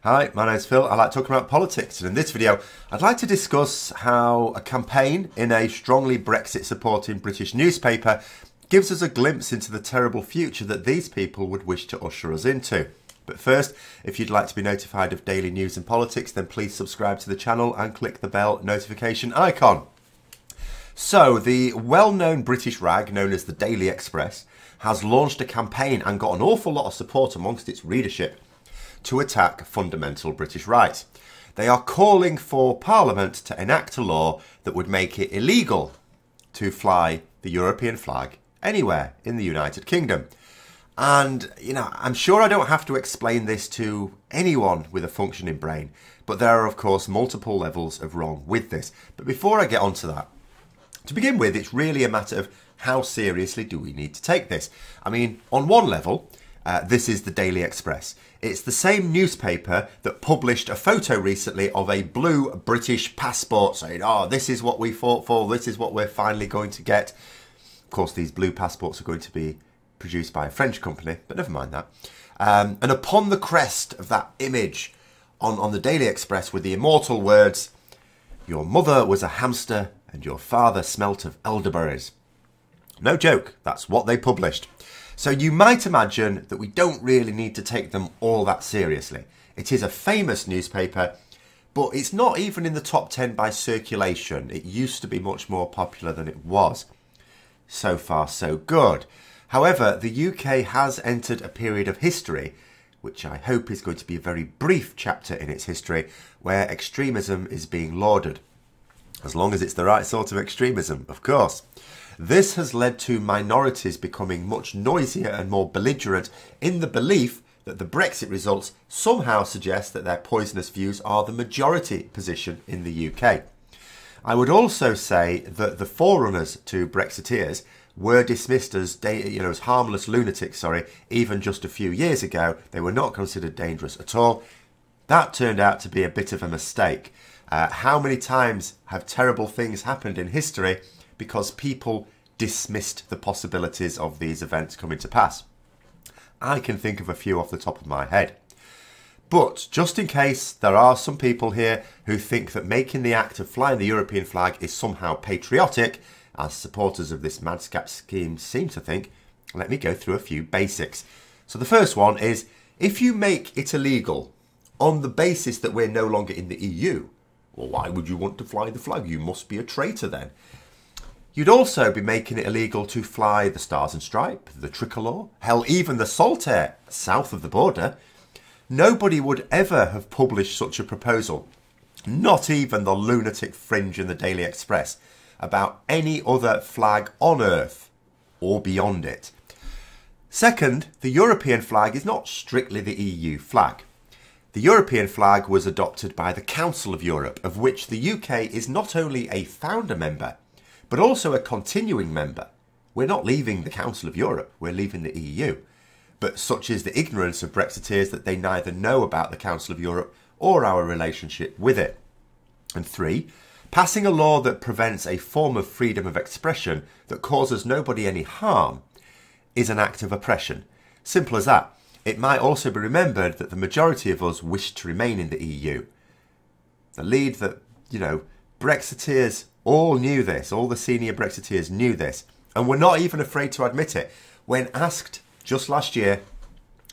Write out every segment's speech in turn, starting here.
Hi, my name's Phil. I like talking about politics, and in this video I'd like to discuss how a campaign in a strongly Brexit supporting British newspaper gives us a glimpse into the terrible future that these people would wish to usher us into. But first, if you'd like to be notified of daily news and politics, then please subscribe to the channel and click the bell notification icon. So, the well-known British rag known as the Daily Express has launched a campaign and got an awful lot of support amongst its readership to attack fundamental British rights. They are calling for Parliament to enact a law that would make it illegal to fly the European flag anywhere in the United Kingdom. And, I'm sure I don't have to explain this to anyone with a functioning brain, but there are, of course, multiple levels of wrong with this. But before I get onto that, to begin with, it's really a matter of how seriously do we need to take this? I mean, on one level, this is the Daily Express. It's the same newspaper that published a photo recently of a blue British passport saying, oh, this is what we fought for, this is what we're finally going to get. Of course, these blue passports are going to be produced by a French company, but never mind that. And upon the crest of that image on the Daily Express with the immortal words, your mother was a hamster and your father smelt of elderberries. No joke, that's what they published. So you might imagine that we don't really need to take them all that seriously. It is a famous newspaper, but it's not even in the top 10 by circulation. It used to be much more popular than it was. So far, so good. However, the UK has entered a period of history, which I hope is going to be a very brief chapter in its history, where extremism is being lauded. As long as it's the right sort of extremism, of course. This has led to minorities becoming much noisier and more belligerent in the belief that the Brexit results somehow suggest that their poisonous views are the majority position in the UK. I would also say that the forerunners to Brexiteers were dismissed as, as harmless lunatics, even just a few years ago. They were not considered dangerous at all. That turned out to be a bit of a mistake. How many times have terrible things happened in history because people dismissed the possibilities of these events coming to pass? I can think of a few off the top of my head. But just in case there are some people here who think that making the act of flying the European flag is somehow patriotic, as supporters of this madcap scheme seem to think, let me go through a few basics. So the first one is, if you make it illegal on the basis that we're no longer in the EU, well, why would you want to fly the flag? You must be a traitor then. You'd also be making it illegal to fly the Stars and Stripe, the Tricolour, hell, even the Saltaire south of the border. Nobody would ever have published such a proposal, not even the lunatic fringe in the Daily Express, about any other flag on Earth or beyond it. Second, the European flag is not strictly the EU flag. The European flag was adopted by the Council of Europe, of which the UK is not only a founder member, but also a continuing member. We're not leaving the Council of Europe, we're leaving the EU. But such is the ignorance of Brexiteers that they neither know about the Council of Europe or our relationship with it. And three, passing a law that prevents a form of freedom of expression that causes nobody any harm is an act of oppression. Simple as that. It might also be remembered that the majority of us wish to remain in the EU. The lead that, Brexiteers all knew this, all the senior Brexiteers knew this, and were not even afraid to admit it. When asked just last year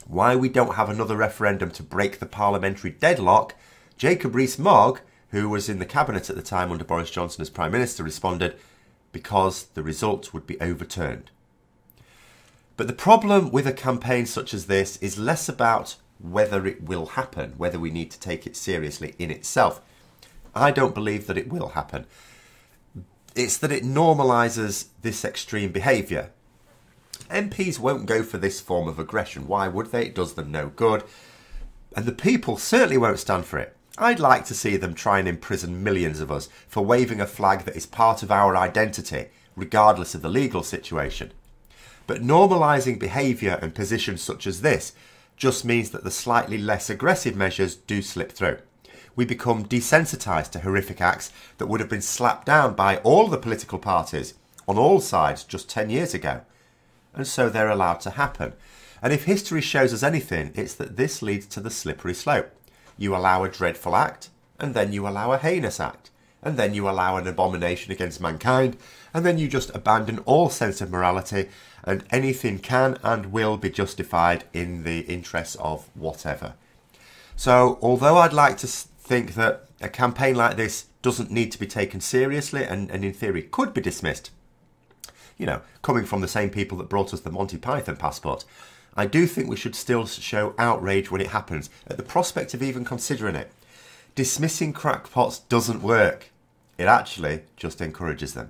why we don't have another referendum to break the parliamentary deadlock, Jacob Rees-Mogg, who was in the cabinet at the time under Boris Johnson as Prime Minister, responded, because the result would be overturned. But the problem with a campaign such as this is less about whether it will happen, whether we need to take it seriously in itself. I don't believe that it will happen. It's that it normalises this extreme behaviour. MPs won't go for this form of aggression. Why would they? It does them no good. And the people certainly won't stand for it. I'd like to see them try and imprison millions of us for waving a flag that is part of our identity, regardless of the legal situation. But normalising behaviour and positions such as this just means that the slightly less aggressive measures do slip through. We become desensitised to horrific acts that would have been slapped down by all the political parties on all sides just 10 years ago. And so they're allowed to happen. And if history shows us anything, it's that this leads to the slippery slope. you allow a dreadful act, and then you allow a heinous act, and then you allow an abomination against mankind, and then you just abandon all sense of morality, and anything can and will be justified in the interests of whatever. So, although I'd like to think that a campaign like this doesn't need to be taken seriously and in theory could be dismissed, you know, coming from the same people that brought us the Monty Python passport, I do think we should still show outrage when it happens, at the prospect of even considering it. Dismissing crackpots doesn't work. It actually just encourages them.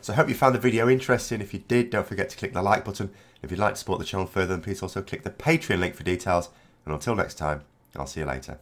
So I hope you found the video interesting. If you did, don't forget to click the like button. If you'd like to support the channel further, then please also click the Patreon link for details. And until next time, I'll see you later.